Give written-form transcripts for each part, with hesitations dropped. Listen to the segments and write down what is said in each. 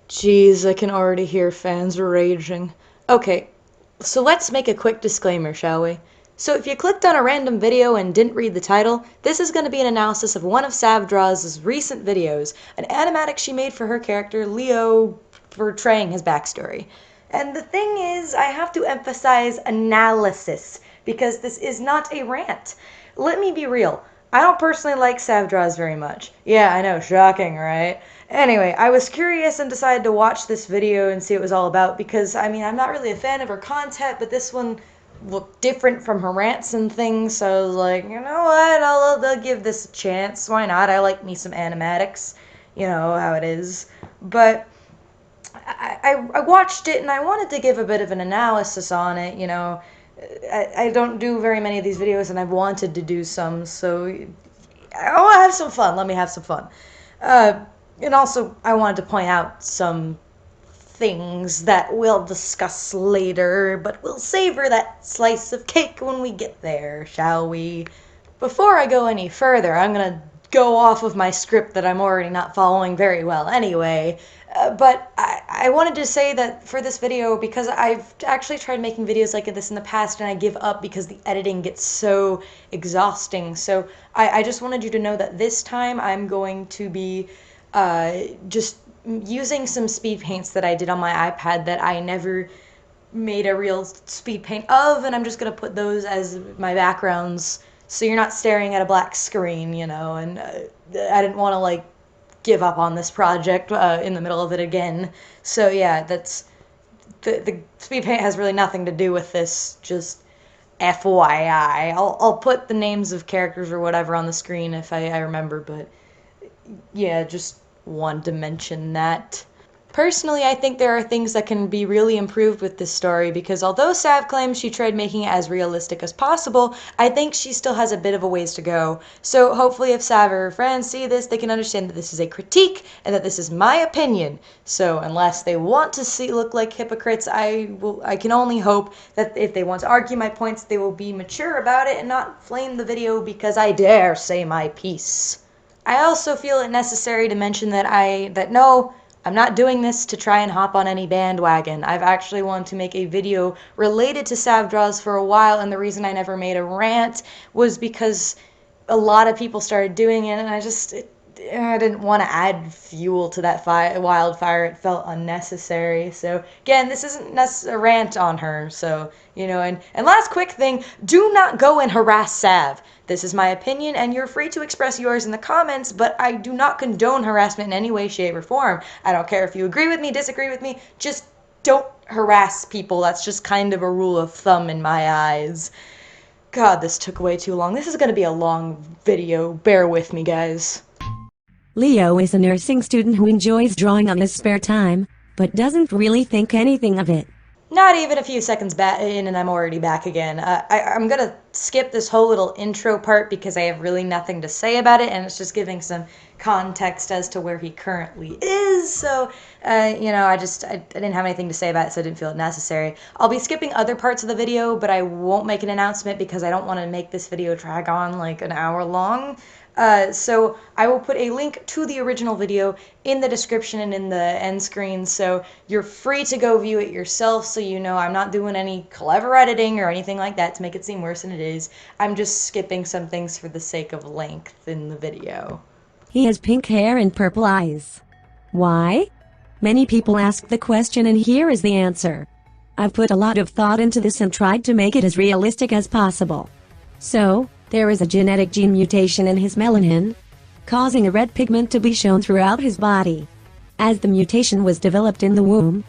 Jeez, I can already hear fans raging. Okay, so let's make a quick disclaimer, shall we? So if you clicked on a random video and didn't read the title, this is going to be an analysis of one of Savdra's recent videos, an animatic she made for her character, Leo, portraying his backstory. And the thing is, I have to emphasize analysis, because this is not a rant. Let me be real. I don't personally like Savdra's very much. Yeah, I know, shocking, right? Anyway, I was curious and decided to watch this video and see what it was all about because, I mean, I'm not really a fan of her content, but this one looked different from her rants and things, so I was like, you know what, I'll give this a chance. Why not? I like me some animatics. You know how it is. But I watched it and I wanted to give a bit of an analysis on it, you know. I don't do very many of these videos and I've wanted to do some, so I want to have some fun. Let me have some fun. And also, I wanted to point out some things that we'll discuss later, but we'll savor that slice of cake when we get there, shall we? Before I go any further, I'm gonna go off of my script that I'm already not following very well anyway. But I wanted to say that for this video, because I've actually tried making videos like this in the past and I give up because the editing gets so exhausting. So I just wanted you to know that this time I'm going to be just using some speed paints that I did on my iPad that I never made a real speed paint of, and I'm just going to put those as my backgrounds so you're not staring at a black screen, you know, and I didn't want to, like, give up on this project in the middle of it again. So yeah, that's the speed paint has really nothing to do with this, just FYI. I'll put the names of characters or whatever on the screen if I remember, but yeah, just wanted to mention that. Personally, I think there are things that can be really improved with this story because although Sav claims she tried making it as realistic as possible, I think she still has a bit of a ways to go. So hopefully if Sav or her friends see this, they can understand that this is a critique and that this is my opinion. So unless they want to look like hypocrites, I can only hope that if they want to argue my points, they will be mature about it and not flame the video because I dare say my piece. I also feel it necessary to mention that no, I'm not doing this to try and hop on any bandwagon. I've actually wanted to make a video related to Savdra's for a while, and the reason I never made a rant was because a lot of people started doing it, and I didn't want to add fuel to that wildfire. It felt unnecessary. So again, this isn't a rant on her. So, you know, and last quick thing, do not go and harass Sav. This is my opinion, and you're free to express yours in the comments, but I do not condone harassment in any way, shape, or form. I don't care if you agree with me, disagree with me, just don't harass people. That's just kind of a rule of thumb in my eyes. God, this took way too long. This is going to be a long video. Bear with me, guys. Leo is a nursing student who enjoys drawing on his spare time, but doesn't really think anything of it. Not even a few seconds back in and I'm already back again. I'm gonna skip this whole little intro part because I have really nothing to say about it and it's just giving some context as to where he currently is. So, you know, I didn't have anything to say about it, so I didn't feel it necessary. I'll be skipping other parts of the video, but I won't make an announcement because I don't want to make this video drag on like an hour long. So I will put a link to the original video in the description and in the end screen, so you're free to go view it yourself, so you know I'm not doing any clever editing or anything like that to make it seem worse than it is. I'm just skipping some things for the sake of length in the video. He has pink hair and purple eyes. Why? Many people ask the question and here is the answer. I've put a lot of thought into this and tried to make it as realistic as possible. So, there is a genetic gene mutation in his melanin, causing a red pigment to be shown throughout his body. As the mutation was developed in the womb,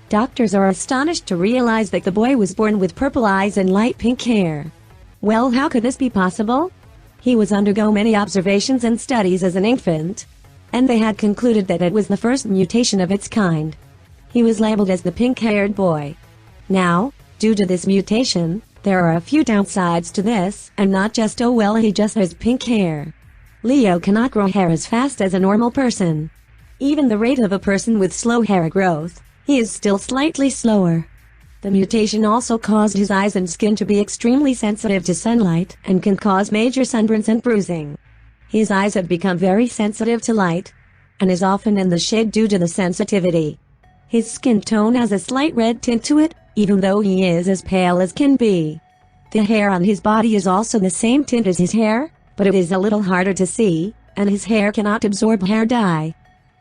doctors are astonished to realize that the boy was born with purple eyes and light pink hair. Well, how could this be possible? He was undergo many observations and studies as an infant, and they had concluded that it was the first mutation of its kind. He was labeled as the pink-haired boy. Now, due to this mutation, there are a few downsides to this, and not just oh well he just has pink hair. Leo cannot grow hair as fast as a normal person. Even the rate of a person with slow hair growth, he is still slightly slower. The mutation also caused his eyes and skin to be extremely sensitive to sunlight and can cause major sunburns and bruising. His eyes have become very sensitive to light, and is often in the shade due to the sensitivity. His skin tone has a slight red tint to it, even though he is as pale as can be. The hair on his body is also the same tint as his hair, but it is a little harder to see, and his hair cannot absorb hair dye.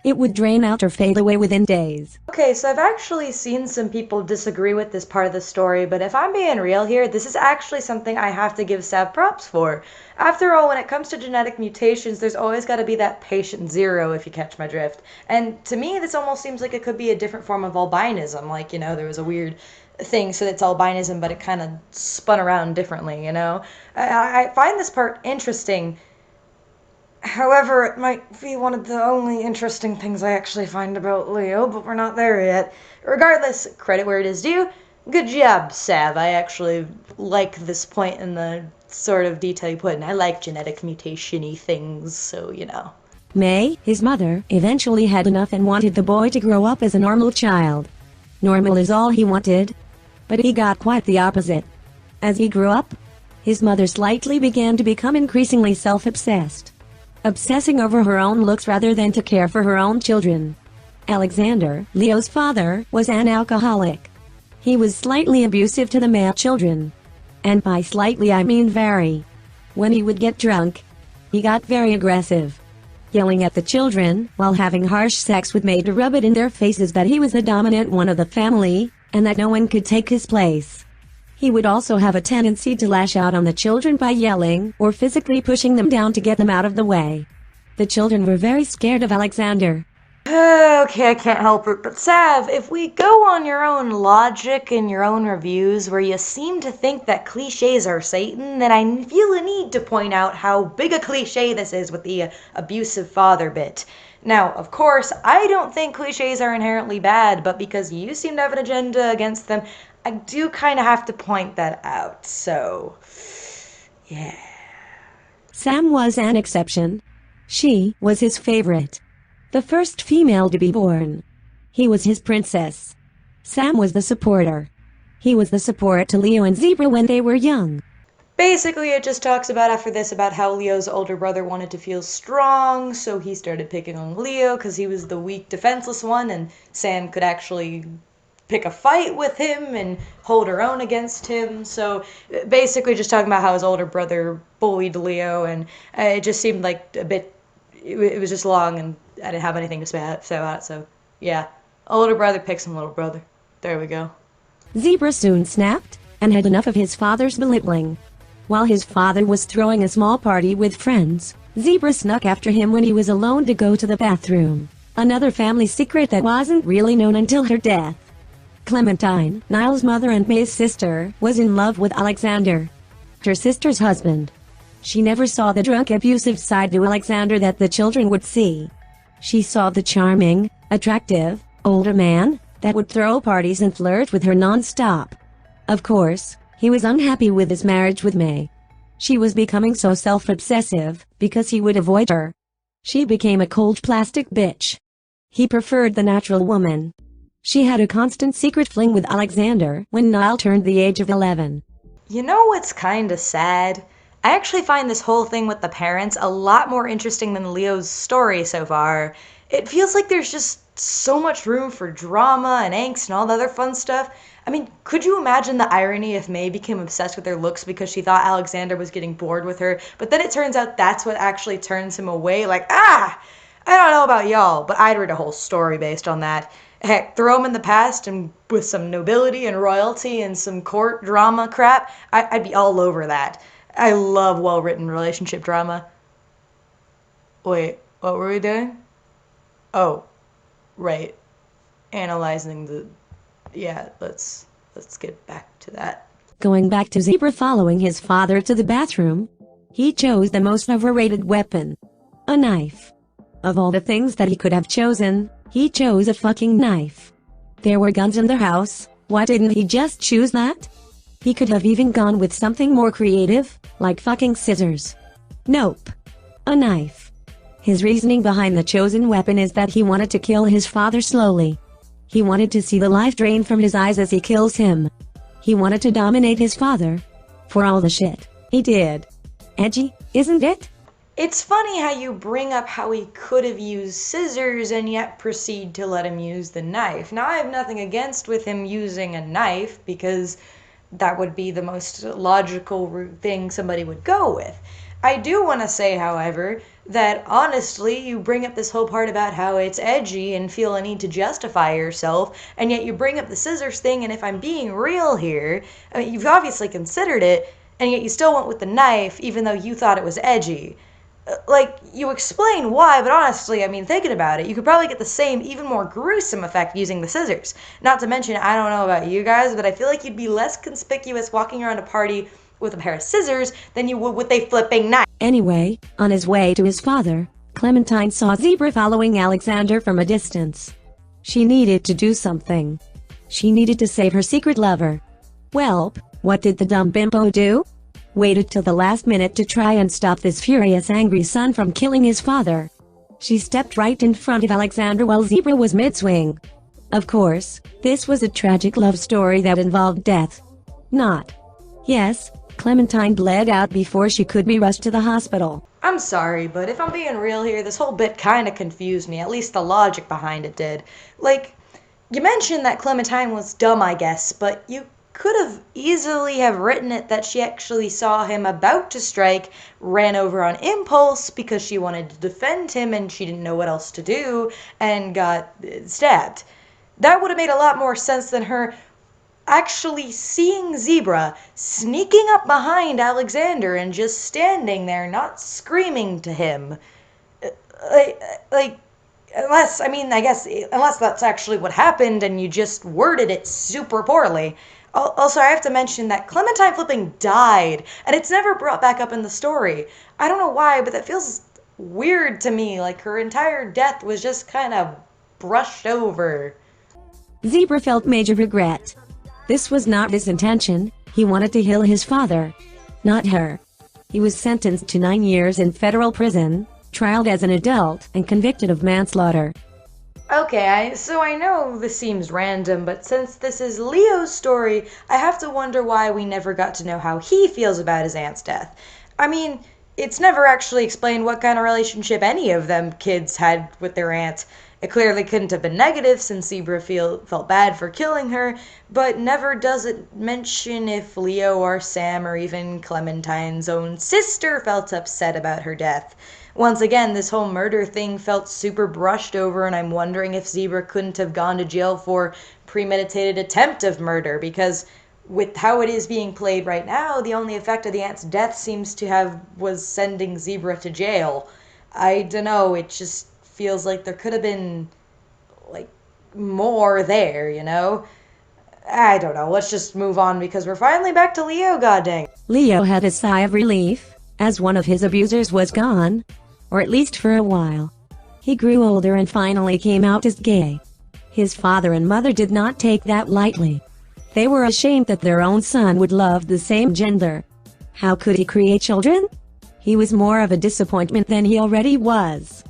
It would drain out or fade away within days. Okay, so I've actually seen some people disagree with this part of the story, but if I'm being real here, this is actually something I have to give Sav props for. After all, when it comes to genetic mutations, there's always got to be that patient zero, if you catch my drift. And to me, this almost seems like it could be a different form of albinism, like, there was a weird thing, so it's albinism, but it kind of spun around differently. I find this part interesting. However, it might be one of the only interesting things I actually find about Leo, but we're not there yet. Regardless, credit where it is due. Good job, Sav. I actually like this point in the sort of detail you put in. I like genetic mutation-y things, so. May, his mother, eventually had enough and wanted the boy to grow up as a normal child. Normal is all he wanted. But he got quite the opposite. As he grew up, his mother slightly began to become increasingly self-obsessed. Obsessing over her own looks rather than to care for her own children. Alexander, Leo's father, was an alcoholic. He was slightly abusive to the male children. And by slightly I mean very. When he would get drunk, he got very aggressive. Yelling at the children while having harsh sex with May to rub it in their faces that he was the dominant one of the family, and that no one could take his place. He would also have a tendency to lash out on the children by yelling or physically pushing them down to get them out of the way. The children were very scared of Alexander. Okay, I can't help it, but Sav, if we go on your own logic and your own reviews where you seem to think that cliches are Satan, then I feel a need to point out how big a cliche this is with the abusive father bit. Now, of course, I don't think cliches are inherently bad, but because you seem to have an agenda against them, I do kind of have to point that out, so. Yeah. Sam was an exception. She was his favorite. The first female to be born. He was his princess. Sam was the supporter. He was the support to Leo and Zebra when they were young. Basically, it just talks about after this about how Leo's older brother wanted to feel strong, so he started picking on Leo because he was the weak, defenseless one, and Sam could actually pick a fight with him and hold her own against him. So basically just talking about how his older brother bullied Leo, and it just seemed like a bit, it was just long, and I didn't have anything to say about it, so yeah. Older brother picks on little brother. There we go. Zebra soon snapped and had enough of his father's belittling. While his father was throwing a small party with friends, Zebra snuck after him when he was alone to go to the bathroom. Another family secret that wasn't really known until her death. Clementine, Niall's mother and May's sister, was in love with Alexander, her sister's husband. She never saw the drunk, abusive side to Alexander that the children would see. She saw the charming, attractive, older man that would throw parties and flirt with her non-stop. Of course, he was unhappy with his marriage with May. She was becoming so self-obsessive because he would avoid her. She became a cold plastic bitch. He preferred the natural woman. She had a constant secret fling with Alexander when Niall turned the age of 11. You know what's kinda sad? I actually find this whole thing with the parents a lot more interesting than Leo's story so far. It feels like there's just so much room for drama and angst and all the other fun stuff. I mean, could you imagine the irony if May became obsessed with her looks because she thought Alexander was getting bored with her, but then it turns out that's what actually turns him away? Like, I don't know about y'all, but I'd read a whole story based on that. Heck, throw him in the past and with some nobility and royalty and some court drama crap, I'd be all over that. I love well-written relationship drama. Wait, what were we doing? Oh, right. Analyzing the... Yeah, let's get back to that. Going back to Zebra following his father to the bathroom, he chose the most overrated weapon. A knife. Of all the things that he could have chosen, he chose a fucking knife. There were guns in the house, why didn't he just choose that? He could have even gone with something more creative, like fucking scissors. Nope. A knife. His reasoning behind the chosen weapon is that he wanted to kill his father slowly. He wanted to see the life drain from his eyes as he kills him. He wanted to dominate his father. For all the shit he did. Edgy, isn't it? It's funny how you bring up how he could have used scissors and yet proceed to let him use the knife. Now, I have nothing against with him using a knife because that would be the most logical thing somebody would go with. I do want to say, however, that honestly, you bring up this whole part about how it's edgy and feel a need to justify yourself, and yet you bring up the scissors thing, and if I'm being real here, I mean, you've obviously considered it, and yet you still went with the knife even though you thought it was edgy. Like, you explain why, but honestly, I mean, thinking about it, you could probably get the same, even more gruesome effect using the scissors. Not to mention, I don't know about you guys, but I feel like you'd be less conspicuous walking around a party with a pair of scissors than you would with a flipping knife. Anyway, on his way to his father, Clementine saw Zebra following Alexander from a distance. She needed to do something. She needed to save her secret lover. Welp, what did the dumb bimbo do? Waited till the last minute to try and stop this furious angry son from killing his father. She stepped right in front of Alexander while Zebra was mid-swing. Of course, this was a tragic love story that involved death. Not. Yes, Clementine bled out before she could be rushed to the hospital. I'm sorry, but if I'm being real here, this whole bit kinda confused me, at least the logic behind it did. Like, you mentioned that Clementine was dumb, I guess, but you could have easily have written it that she actually saw him about to strike, ran over on impulse because she wanted to defend him and she didn't know what else to do, and got stabbed. That would have made a lot more sense than her actually seeing Zebra sneaking up behind Alexander and just standing there, not screaming to him. Like, unless, I mean, I guess, unless that's actually what happened and you just worded it super poorly. Also, I have to mention that Clementine flipping died, and it's never brought back up in the story. I don't know why, but that feels weird to me, like her entire death was just kind of brushed over. Zebra felt major regret. This was not his intention. He wanted to heal his father, not her. He was sentenced to 9 years in federal prison, trialed as an adult, and convicted of manslaughter. Okay, so I know this seems random, but since this is Leo's story, I have to wonder why we never got to know how he feels about his aunt's death. I mean, it's never actually explained what kind of relationship any of them kids had with their aunt. It clearly couldn't have been negative since Zebra felt bad for killing her, but never does it mention if Leo or Sam or even Clementine's own sister felt upset about her death. Once again, this whole murder thing felt super brushed over, and I'm wondering if Zebra couldn't have gone to jail for premeditated attempt of murder, because with how it is being played right now, the only effect of the aunt's death seems to have was sending Zebra to jail. I dunno, it just feels like there could have been, like, more there, you know? I don't know, let's just move on because we're finally back to Leo, goddamn. Leo had a sigh of relief, as one of his abusers was gone. Or at least for a while. He grew older and finally came out as gay. His father and mother did not take that lightly. They were ashamed that their own son would love the same gender. How could he create children? He was more of a disappointment than he already was.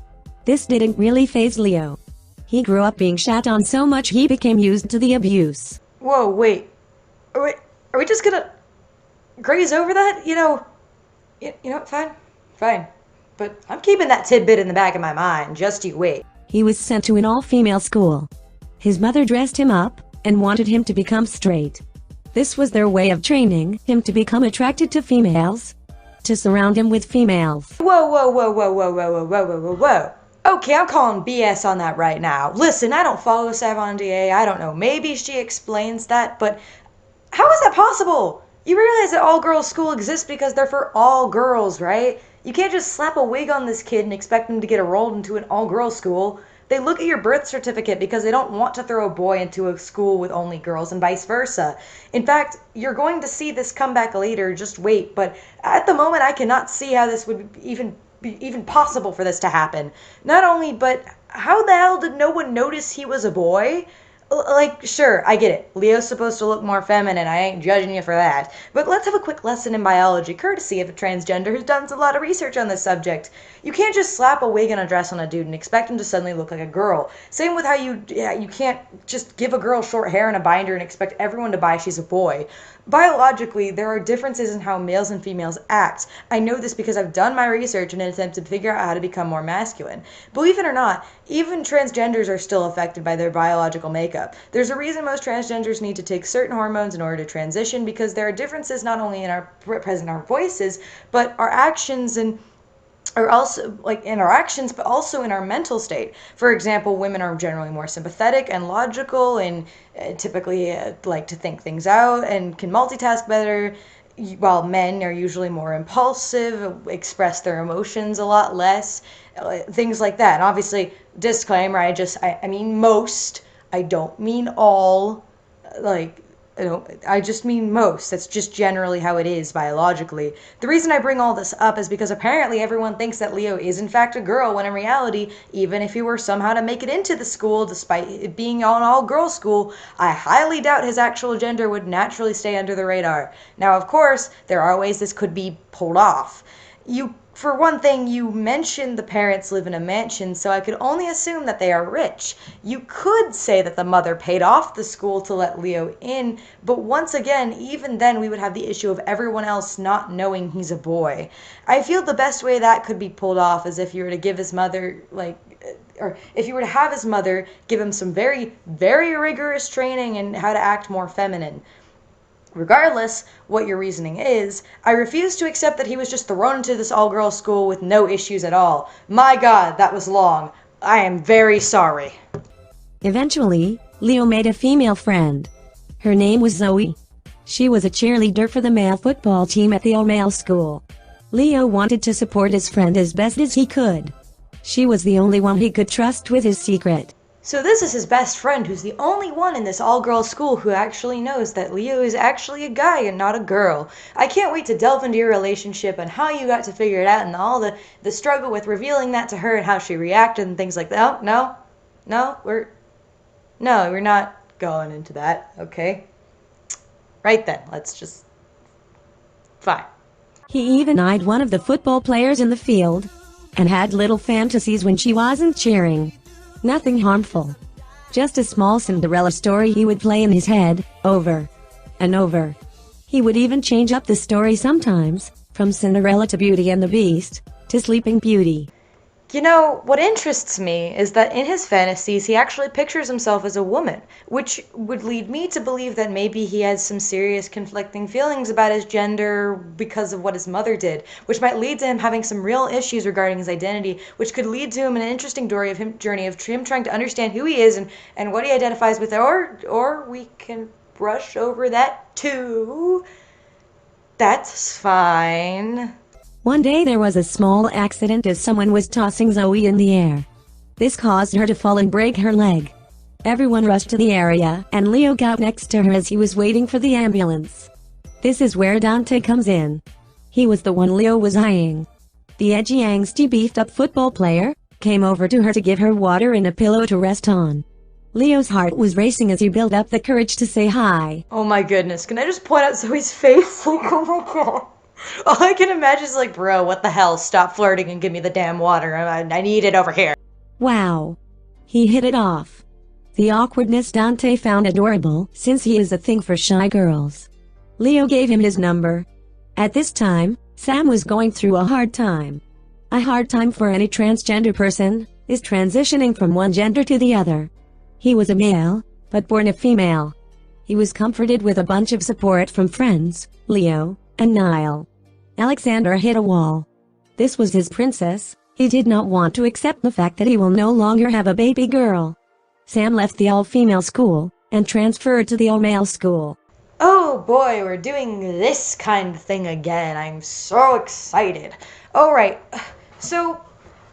This didn't really faze Leo. He grew up being shat on so much he became used to the abuse. Whoa, wait. Are we just gonna graze over that? You know, fine. But I'm keeping that tidbit in the back of my mind, just you wait. He was sent to an all-female school. His mother dressed him up and wanted him to become straight. This was their way of training him to become attracted to females, to surround him with females. Whoa. Okay, I'm calling BS on that right now. Listen, I don't follow Savandier, I don't know, maybe she explains that, but how is that possible? You realize that all-girls school exists because they're for all girls, right? You can't just slap a wig on this kid and expect him to get enrolled into an all-girls school. They look at your birth certificate because they don't want to throw a boy into a school with only girls and vice versa. In fact, you're going to see this come back later, just wait, but at the moment I cannot see how this would even be possible for this to happen. Not only, but how the hell did no one notice he was a boy? Like, sure, I get it. Leo's supposed to look more feminine. I ain't judging you for that. But let's have a quick lesson in biology, courtesy of a transgender who's done a lot of research on this subject. You can't just slap a wig and a dress on a dude and expect him to suddenly look like a girl. Same with how you can't just give a girl short hair and a binder and expect everyone to buy she's a boy. Biologically, there are differences in how males and females act. I know this because I've done my research in an attempt to figure out how to become more masculine. Believe it or not, even transgenders are still affected by their biological makeup. There's a reason most transgenders need to take certain hormones in order to transition, because there are differences not only in our present our voices, but our actions and are also like in our actions, but also in our mental state. For example, women are generally more sympathetic and logical, and typically like to think things out and can multitask better, while men are usually more impulsive, express their emotions a lot less, things like that. And obviously, disclaimer, I mean most, I don't mean all, like, I just mean most. That's just generally how it is biologically. The reason I bring all this up is because apparently everyone thinks that Leo is in fact a girl, when in reality, even if he were somehow to make it into the school, despite it being an all-girls school, I highly doubt his actual gender would naturally stay under the radar. Now, of course, there are ways this could be pulled off. For one thing, you mentioned the parents live in a mansion, so I could only assume that they are rich. You could say that the mother paid off the school to let Leo in, but once again, even then we would have the issue of everyone else not knowing he's a boy. I feel the best way that could be pulled off is if you were to give his mother, or if you were to have his mother give him some very, very rigorous training in how to act more feminine. Regardless what your reasoning is, I refuse to accept that he was just thrown into this all-girls school with no issues at all. My God, that was long. I am very sorry. Eventually, Leo made a female friend. Her name was Zoe. She was a cheerleader for the male football team at the all-male school. Leo wanted to support his friend as best as he could. She was the only one he could trust with his secret. So this is his best friend, who's the only one in this all-girls school who actually knows that Leo is actually a guy and not a girl. I can't wait to delve into your relationship and how you got to figure it out, and all the struggle with revealing that to her and how she reacted and things like that. Oh, no, we're not going into that, okay? Right then, let's just... Fine. He even eyed one of the football players in the field and had little fantasies when she wasn't cheering. Nothing harmful. Just a small Cinderella story he would play in his head, over and over. He would even change up the story sometimes, from Cinderella to Beauty and the Beast, to Sleeping Beauty. You know, what interests me is that in his fantasies he actually pictures himself as a woman, which would lead me to believe that maybe he has some serious conflicting feelings about his gender because of what his mother did, which might lead to him having some real issues regarding his identity, which could lead to him an interesting journey of him trying to understand who he is and what he identifies with, or we can brush over that too. That's fine. One day there was a small accident as someone was tossing Zoe in the air. This caused her to fall and break her leg. Everyone rushed to the area, and Leo got next to her as he was waiting for the ambulance. This is where Dante comes in. He was the one Leo was eyeing. The edgy, angsty, beefed-up football player came over to her to give her water and a pillow to rest on. Leo's heart was racing as he built up the courage to say hi. Oh my goodness, can I just point out Zoe's face? Like, oh my god. All I can imagine is like, bro, what the hell? Stop flirting and give me the damn water. I need it over here. Wow. He hit it off. The awkwardness Dante found adorable, since he is a thing for shy girls. Leo gave him his number. At this time, Sam was going through a hard time. A hard time for any transgender person is transitioning from one gender to the other. He was a male, but born a female. He was comforted with a bunch of support from friends, Leo, and Niall. Alexandra hit a wall. This was his princess. He did not want to accept the fact that he will no longer have a baby girl. Sam left the all-female school and transferred to the all-male school. Oh boy, we're doing this kind of thing again. I'm so excited. Alright, so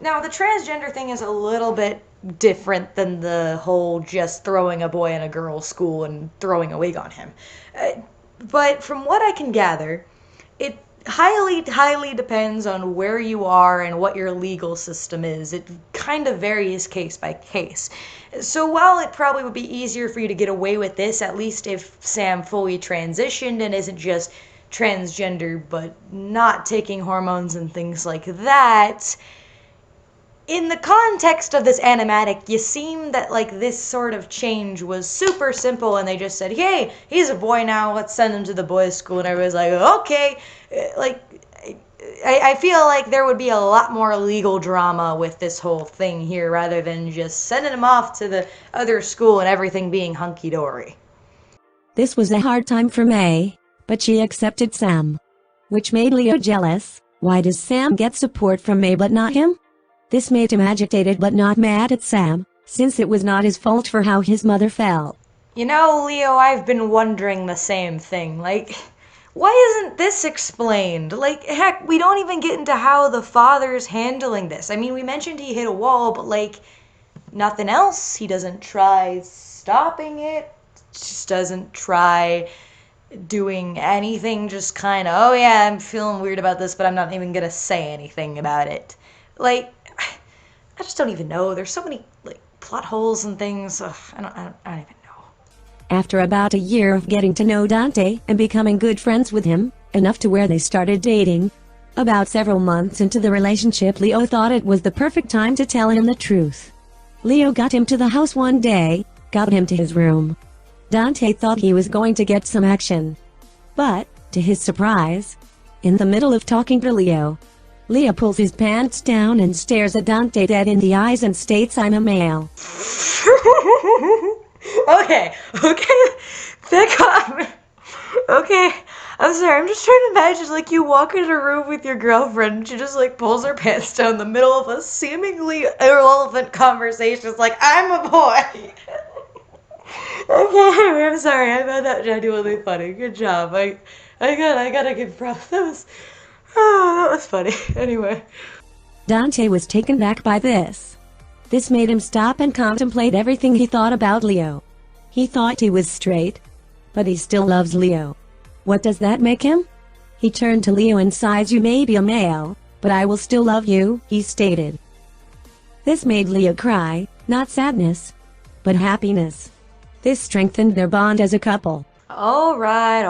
now the transgender thing is a little bit different than the whole just throwing a boy in a girl's school and throwing a wig on him. But from what I can gather, highly depends on where you are and what your legal system is. It kind of varies case by case. So while it probably would be easier for you to get away with this, at least if Sam fully transitioned and isn't just transgender but not taking hormones and things like that, in the context of this animatic, you seem that like this sort of change was super simple and they just said, hey, he's a boy now, let's send him to the boys' school, and everybody's like, okay. Like, I feel like there would be a lot more legal drama with this whole thing here rather than just sending him off to the other school and everything being hunky-dory. This was a hard time for May, but she accepted Sam, which made Leo jealous. Why does Sam get support from May but not him? This made him agitated but not mad at Sam, since it was not his fault for how his mother felt. You know, Leo, I've been wondering the same thing. Like, why isn't this explained? Like, heck, we don't even get into how the father's handling this. I mean, we mentioned he hit a wall, but like, nothing else. He doesn't try stopping it, just doesn't try doing anything, just kind of, oh yeah, I'm feeling weird about this, but I'm not even gonna say anything about it. Like, I just don't even know. There's so many like plot holes and things. Ugh, I don't even know. After about a year of getting to know Dante and becoming good friends with him, enough to where they started dating, about several months into the relationship, Leo thought it was the perfect time to tell him the truth. Leo got him to the house one day, got him to his room. Dante thought he was going to get some action. But, to his surprise, in the middle of talking to Leo pulls his pants down and stares at Dante dead in the eyes and states, I'm a male. Okay. Pick up. Okay. I'm sorry, I'm just trying to imagine like you walk in a room with your girlfriend and she just like pulls her pants down in the middle of a seemingly irrelevant conversation. It's like, I'm a boy. Okay, I'm sorry, I found that genuinely funny. Good job. I gotta give props. That was funny. Anyway. Dante was taken back by this. This made him stop and contemplate everything he thought about Leo. He thought he was straight, but he still loves Leo. What does that make him? He turned to Leo and sighs, you may be a male, but I will still love you, he stated. This made Leo cry, not sadness, but happiness. This strengthened their bond as a couple. Alright.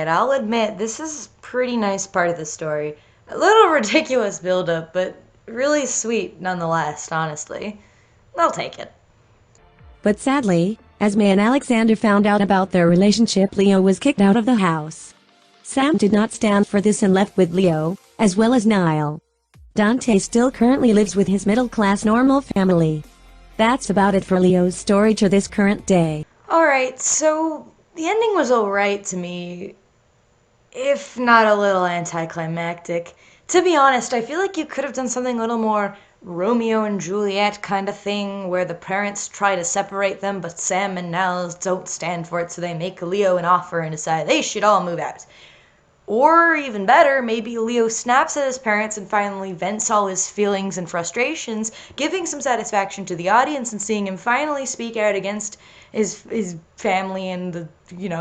I'll admit, this is a pretty nice part of the story. A little ridiculous build-up, but really sweet nonetheless, honestly. I'll take it. But sadly, as May and Alexander found out about their relationship, Leo was kicked out of the house. Sam did not stand for this and left with Leo, as well as Niall. Dante still currently lives with his middle-class normal family. That's about it for Leo's story to this current day. Alright, so the ending was alright to me, if not a little anticlimactic. To be honest, I feel like you could have done something a little more Romeo and Juliet kind of thing, where the parents try to separate them, but Sam and Niall don't stand for it, so they make Leo an offer and decide they should all move out. Or even better, maybe Leo snaps at his parents and finally vents all his feelings and frustrations, giving some satisfaction to the audience and seeing him finally speak out against his family and the,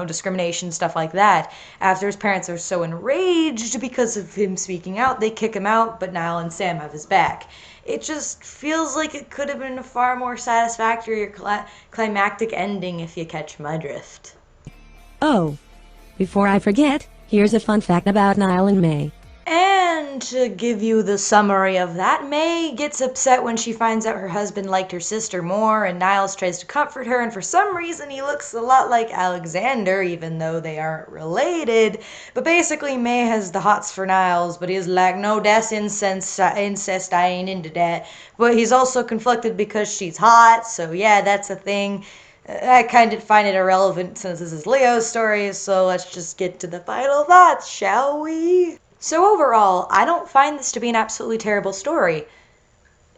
discrimination, stuff like that. After his parents are so enraged because of him speaking out, they kick him out, but Niall and Sam have his back. It just feels like it could have been a far more satisfactory or climactic ending, if you catch my drift. Oh, before I forget, here's a fun fact about Niall and May. And to give you the summary of that, May gets upset when she finds out her husband liked her sister more, and Niles tries to comfort her, and for some reason he looks a lot like Alexander, even though they aren't related. But basically, May has the hots for Niles, but he's like, no, that's incest, I ain't into that. But he's also conflicted because she's hot, so yeah, that's a thing. I kind of find it irrelevant since this is Leo's story, so let's just get to the final thoughts, shall we? So overall, I don't find this to be an absolutely terrible story,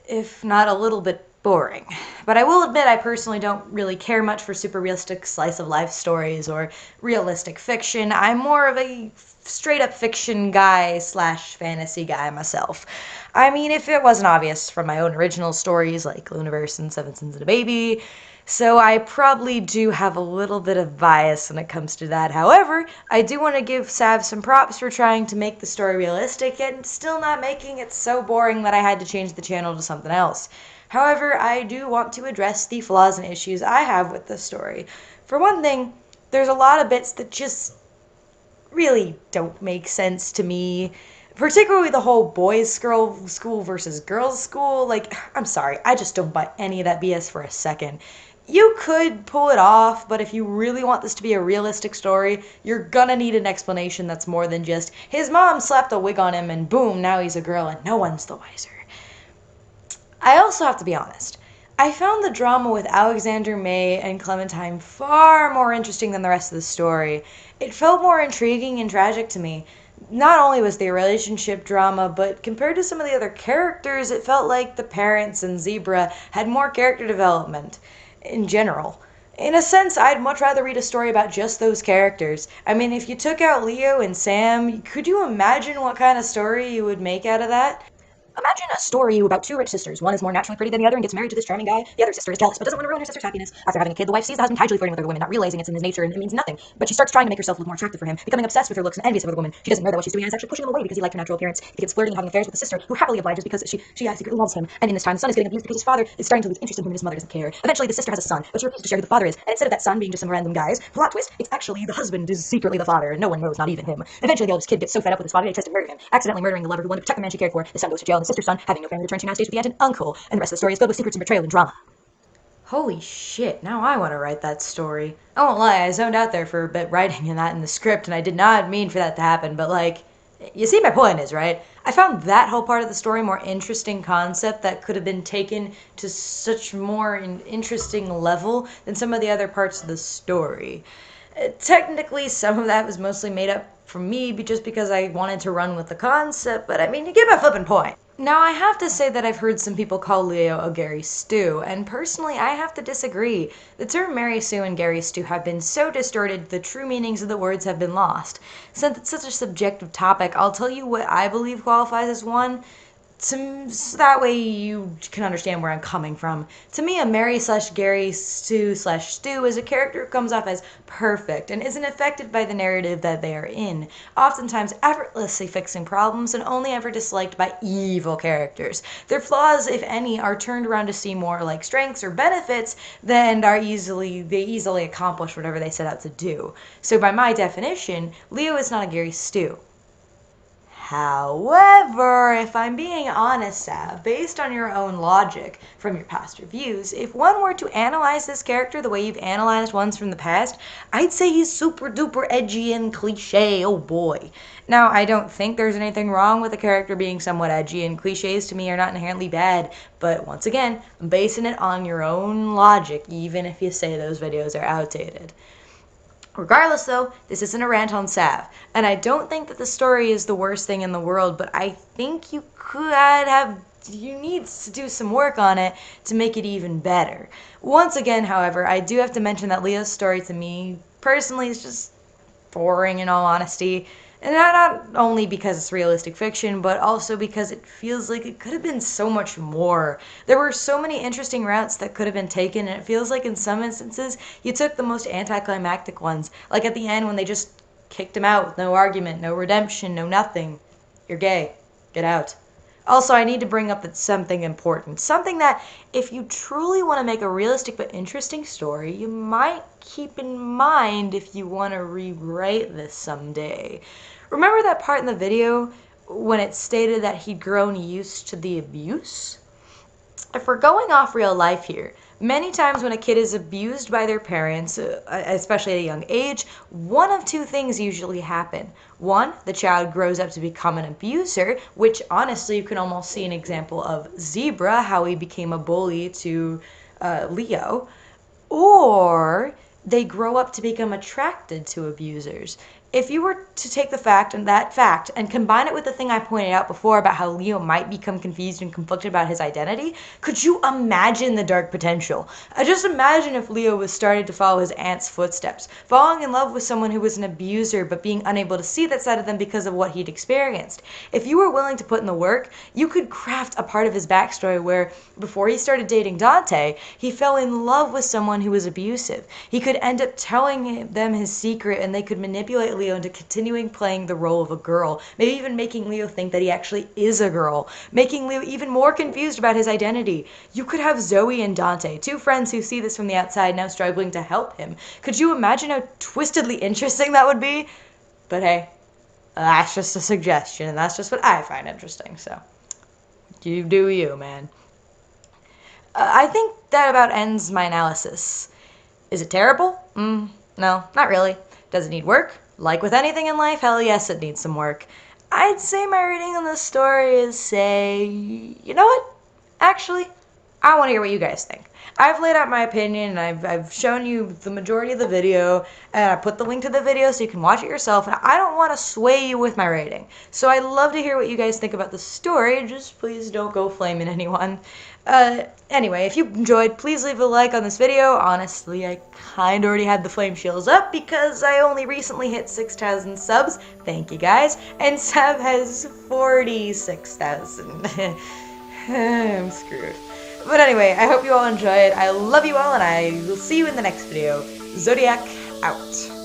if not a little bit boring. But I will admit I personally don't really care much for super realistic slice of life stories or realistic fiction. I'm more of a straight up fiction guy / fantasy guy myself. I mean, if it wasn't obvious from my own original stories like Luniverse and Seven Sins and a Baby, So I probably do have a little bit of bias when it comes to that. However, I do want to give Sav some props for trying to make the story realistic and still not making it so boring that I had to change the channel to something else. However, I do want to address the flaws and issues I have with the story. For one thing, there's a lot of bits that just really don't make sense to me. Particularly the whole boys' girl school versus girls' school. Like, I'm sorry, I just don't buy any of that BS for a second. You could pull it off, but if you really want this to be a realistic story, you're gonna need an explanation that's more than just his mom slapped a wig on him and boom, now he's a girl and no one's the wiser. I also have to be honest. I found the drama with Alexander May and Clementine far more interesting than the rest of the story. It felt more intriguing and tragic to me. Not only was the relationship drama, but compared to some of the other characters, it felt like the parents and Zebra had more character development in general. In a sense, I'd much rather read a story about just those characters. I mean, if you took out Leo and Sam, could you imagine what kind of story you would make out of that? Imagine a story about two rich sisters. One is more naturally pretty than the other and gets married to this charming guy. The other sister is jealous but doesn't want to ruin her sister's happiness. After having a kid, the wife sees the husband casually flirting with other women, not realizing it's in his nature and it means nothing. But she starts trying to make herself look more attractive for him, becoming obsessed with her looks and envious of other women. She doesn't know that what she's doing is actually pushing him away because he liked her natural appearance. He begins flirting and having affairs with the sister, who happily obliges because she secretly loves him. And in this time, the son is getting abused because his father is starting to lose interest in him and his mother doesn't care. Eventually, the sister has a son, but she refuses to share who the father is. And instead of that son being just some random guys, plot twist, it's actually the husband is secretly the father, and no one knows, not even him. Eventually, the oldest kid gets so fed up with his father, he tries to murder him, accidentally murdering the lover who wanted to protect the man she cared for. The son goes to jail, and the sister's son, having no family to turn to now, stays with the aunt and uncle. And the rest of the story is filled with secrets and betrayal and drama. Holy shit, now I want to write that story. I won't lie, I zoned out there for a bit writing that in the script, and I did not mean for that to happen, but like, you see my point is, right? I found that whole part of the story more interesting concept that could have been taken to such more interesting level than some of the other parts of the story. Technically, some of that was mostly made up for me just because I wanted to run with the concept, but I mean, you get my flippin' point. Now, I have to say that I've heard some people call Leo a Gary Stu, and personally, I have to disagree. The term Mary Sue and Gary Stu have been so distorted, the true meanings of the words have been lost. Since it's such a subjective topic, I'll tell you what I believe qualifies as one. So that way you can understand where I'm coming from. To me, a Mary slash Gary slash Stu is a character who comes off as perfect and isn't affected by the narrative that they are in, oftentimes effortlessly fixing problems and only ever disliked by evil characters. Their flaws, if any, are turned around to seem more like strengths or benefits than they easily accomplish whatever they set out to do. So by my definition, Leo is not a Gary Stu. However, if I'm being honest, Sav, based on your own logic from your past reviews, if one were to analyze this character the way you've analyzed ones from the past, I'd say he's super duper edgy and cliche, oh boy. Now, I don't think there's anything wrong with a character being somewhat edgy, and cliches to me are not inherently bad, but once again, I'm basing it on your own logic, even if you say those videos are outdated. Regardless, though, this isn't a rant on Sav, and I don't think that the story is the worst thing in the world, but I think you need to do some work on it to make it even better. Once again, however, I do have to mention that Leo's story to me, personally, is just boring in all honesty. And not only because it's realistic fiction, but also because it feels like it could have been so much more. There were so many interesting routes that could have been taken, and it feels like in some instances, you took the most anticlimactic ones. Like at the end when they just kicked him out with no argument, no redemption, no nothing. You're gay. Get out. Also, I need to bring up that something important. Something that, if you truly want to make a realistic but interesting story, you might keep in mind if you want to rewrite this someday. Remember that part in the video when it stated that he'd grown used to the abuse? If we're going off real life here, many times when a kid is abused by their parents, especially at a young age, one of two things usually happen. One, the child grows up to become an abuser, which honestly you can almost see an example of Zebra, how he became a bully to Leo. Or they grow up to become attracted to abusers. If you were to take that fact and combine it with the thing I pointed out before about how Leo might become confused and conflicted about his identity, could you imagine the dark potential? Just imagine if Leo was starting to follow his aunt's footsteps, falling in love with someone who was an abuser but being unable to see that side of them because of what he'd experienced. If you were willing to put in the work, you could craft a part of his backstory where, before he started dating Dante, he fell in love with someone who was abusive. He could end up telling them his secret, and they could manipulate Leo into continuing playing the role of a girl, maybe even making Leo think that he actually is a girl, making Leo even more confused about his identity. You could have Zoe and Dante, two friends who see this from the outside, now struggling to help him. Could you imagine how twistedly interesting that would be? But hey, that's just a suggestion, and that's just what I find interesting, so you do you, man. I think that about ends my analysis. Is it terrible? No, not really. Does it need work? Like with anything in life, hell yes, it needs some work. I'd say my rating on this story is, say, you know what? Actually, I want to hear what you guys think. I've laid out my opinion, and I've shown you the majority of the video, and I put the link to the video so you can watch it yourself, and I don't want to sway you with my rating. So I'd love to hear what you guys think about the story, just please don't go flaming anyone. Anyway, if you enjoyed, please leave a like on this video. Honestly, I kinda already had the flame shields up because I only recently hit 6,000 subs. Thank you guys. And Sab has 46,000. I'm screwed. But anyway, I hope you all enjoyed. I love you all, and I will see you in the next video. Zodiac out.